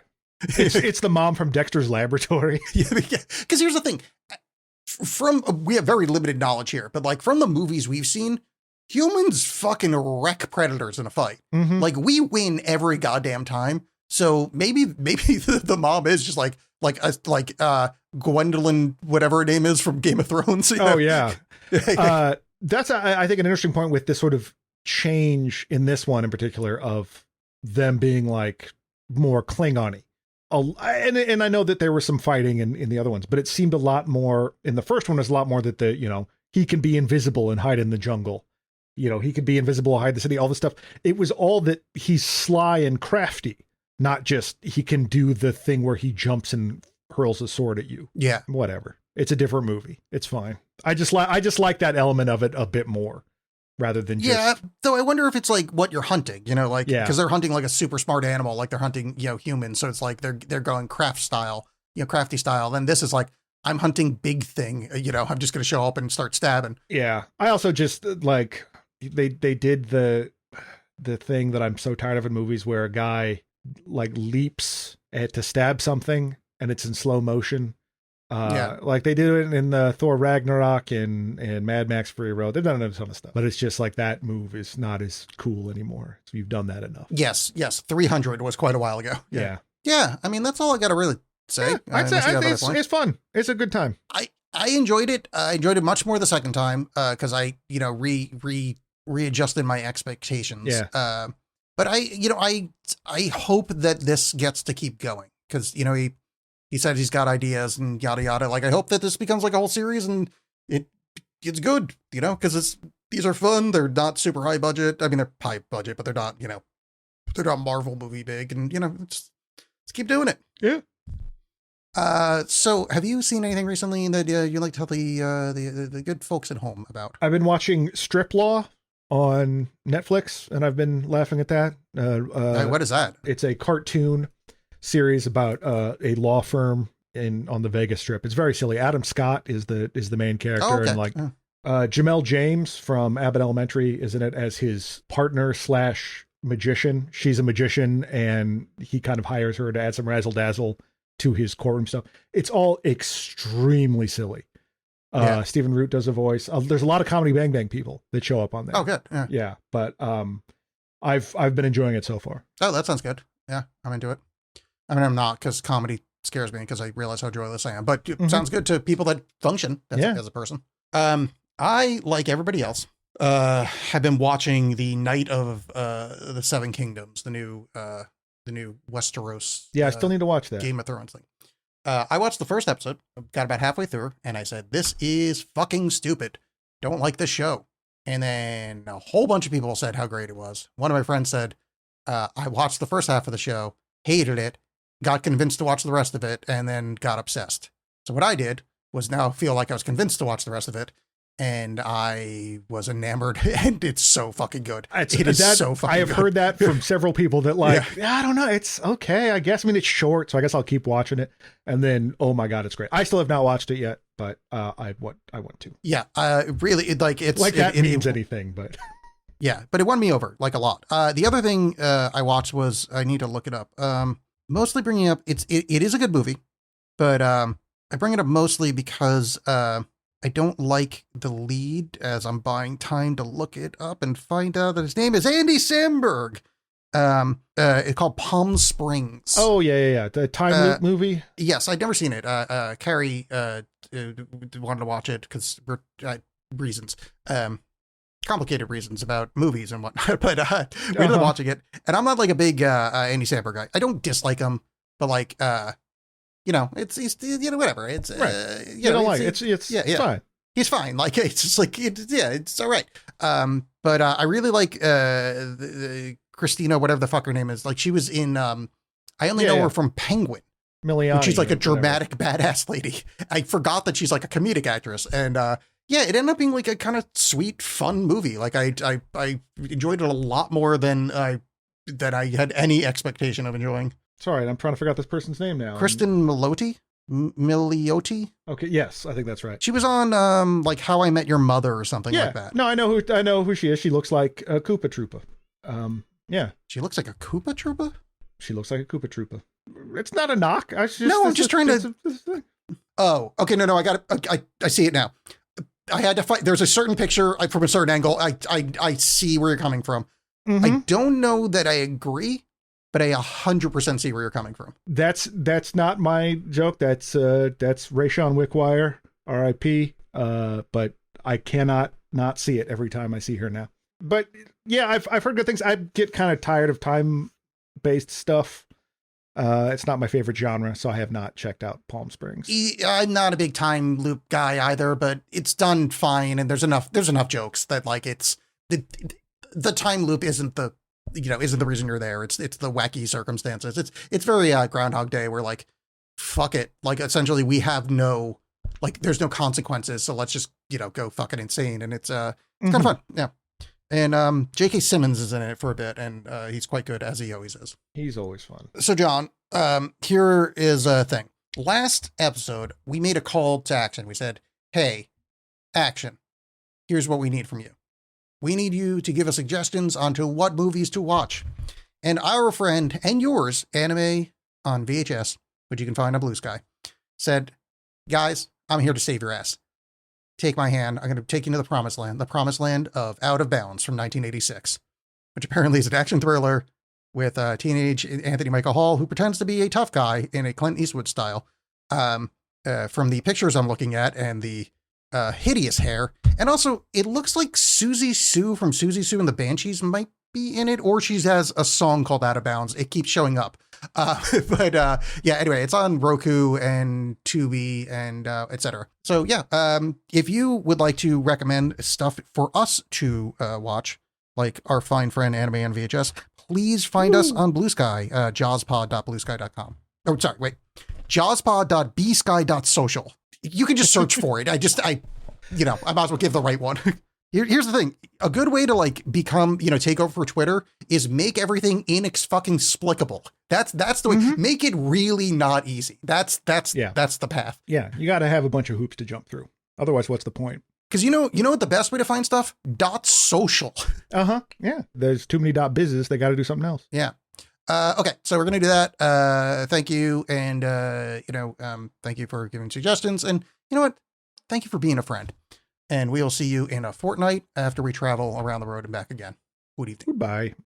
It's the mom from Dexter's Laboratory. Yeah, because here's the thing. We have very limited knowledge here, but like from the movies we've seen, humans fucking wreck predators in a fight. Mm-hmm. Like we win every goddamn time. So maybe the mom is just like Gwendolyn, whatever her name is from Game of Thrones. You know? Oh yeah. That's I think an interesting point with this sort of change in this one in particular of them being like more Klingon-y. And I know that there was some fighting in the other ones, but it seemed a lot more in the first one. Was a lot more that he can be invisible and hide in the jungle. He could be invisible, hide the city, all this stuff. It was all that he's sly and crafty, not just he can do the thing where he jumps and hurls a sword at you. Yeah, whatever. It's a different movie. It's fine. I just like that element of it a bit more. Rather than just... though I wonder if it's like what you're hunting, because they're hunting like a super smart animal, like they're hunting, humans. So it's like they're going crafty style. Then this is like, I'm hunting big thing, I'm just going to show up and start stabbing. Yeah. I also just like, they did the thing that I'm so tired of in movies where a guy like leaps to stab something and it's in slow motion. Like they did it in Thor Ragnarok and Mad Max Fury Road. They've done a ton of stuff, but it's just like that move is not as cool anymore. So you've done that enough. Yes. 300 was quite a while ago. Yeah. I mean, that's all I got to really say. Yeah, I'd say it's fun. It's a good time. I enjoyed it. I enjoyed it much more the second time because I, readjusted my expectations. Yeah. But I hope that this gets to keep going because he said he's got ideas and yada yada. Like I hope that this becomes like a whole series and it's good, because these are fun. They're not super high budget. I mean, they're high budget, but they're not Marvel movie big, and let's keep doing it. Yeah. So have you seen anything recently that you'd like to tell the good folks at home about? I've been watching Strip Law on Netflix, and I've been laughing at that. What is that? It's a cartoon series about a law firm on the Vegas Strip. It's very silly. Adam Scott is the main character, Oh, okay. and like Jamel James from Abbott Elementary is in it as his partner / magician. She's a magician, and he kind of hires her to add some razzle dazzle to his courtroom stuff. It's all extremely silly. Stephen Root does a voice. There's a lot of Comedy Bang Bang people that show up on there. Oh, good. Yeah, but I've been enjoying it so far. Oh, that sounds good. Yeah, I'm into it. I mean, I'm not, because comedy scares me because I realize how joyless I am. But it sounds good to people that function as a person. I, like everybody else, have been watching the Night of the Seven Kingdoms, the new Westeros. Yeah, I still need to watch that. Game of Thrones thing. I watched the first episode, got about halfway through, and I said, "This is fucking stupid. Don't like this show." And then a whole bunch of people said how great it was. One of my friends said, "I watched the first half of the show, hated it, got convinced to watch the rest of it, and then got obsessed." So what I did was now feel like I was convinced to watch the rest of it, and I was enamored, and it's so fucking good. It is so fucking good. I have heard that from several people that I don't know, it's okay, I guess. I mean, it's short, so I guess I'll keep watching it. And then, oh my God, it's great. I still have not watched it yet, but I want to. Yeah, really, it's like that means anything, but yeah, but it won me over like a lot. The other thing I watched was, I need to look it up. Mostly bringing up, it is a good movie, but I bring it up mostly because I don't like the lead, as I'm buying time to look it up and find out that his name is Andy Samberg. It's called Palm Springs. Oh yeah. The time loop movie. Yes, I'd never seen it. Carrie wanted to watch it because reasons, complicated reasons about movies and whatnot. But we ended up watching it, and I'm not like a big Andy Samberg guy. I don't dislike him, but like it's whatever. It's you don't like it. It's fine. He's fine. Like it's just like it's all right. But I really like Christina, whatever the fuck her name is. Like she was in I only know her from Penguin. Miliani. She's like a dramatic badass lady. I forgot that she's like a comedic actress, and it ended up being like a kind of sweet, fun movie. Like I enjoyed it a lot more than I had any expectation of enjoying. Sorry, I'm trying to figure out this person's name now. Kristen Milioti. Okay, yes, I think that's right. She was on like How I Met Your Mother or something like that. No, I know who she is. She looks like a Koopa Troopa. Yeah. She looks like a Koopa Troopa? She looks like a Koopa Troopa. It's not a knock. I'm just trying to. Oh, okay. No, I got it. I see it now. I had to fight. There's a certain picture from a certain angle. I see where you're coming from. Mm-hmm. I don't know that I agree, but I 100% see where you're coming from. That's not my joke. That's Rayshawn Wickwire, R.I.P. But I cannot not see it every time I see her now. But yeah, I've heard good things. I get kind of tired of time-based stuff. It's not my favorite genre, so I have not checked out Palm Springs. I'm not a big time loop guy either, but it's done fine, and there's enough jokes that like it's the time loop isn't the reason you're there. It's the wacky circumstances. It's very Groundhog Day, where like, fuck it. Like essentially we have there's no consequences. So let's just, go fucking insane. And it's kind of fun. Yeah. And J.K. Simmons is in it for a bit, and he's quite good, as he always is. He's always fun. So John, here is a thing. Last episode, we made a call to action. We said, hey, action. Here's what we need from you. We need you to give us suggestions onto what movies to watch. And our friend and yours, Anime on VHS, which you can find on Blue Sky, said, guys, I'm here to save your ass. Take my hand. I'm going to take you to the promised land of Out of Bounds from 1986, which apparently is an action thriller with teenage Anthony Michael Hall, who pretends to be a tough guy in a Clint Eastwood style. from the pictures I'm looking at and the hideous hair. And also, it looks like Susie Sue from Susie Sue and the Banshees might be in it, or she has a song called Out of Bounds. It keeps showing up. Yeah, anyway, it's on Roku and Tubi and etc. So yeah, if you would like to recommend stuff for us to watch, like our fine friend Anime on VHS, please find us on Blue Sky, jawspod.bluesky.com. Oh, sorry, wait. jawspod.bsky.social. You can just search for it. I might as well give the right one. Here's the thing. A good way to like become, take over for Twitter is make everything fucking-splicable. That's the way. Make it really not easy. That's the path. Yeah. You got to have a bunch of hoops to jump through. Otherwise, what's the point? Because you know what the best way to find stuff? .social. Yeah. There's too many .bizes. They got to do something else. Yeah. Okay. So we're going to do that. Thank you. And, thank you for giving suggestions. And you know what? Thank you for being a friend. And we'll see you in a fortnight after we travel around the road and back again. Good evening. Goodbye.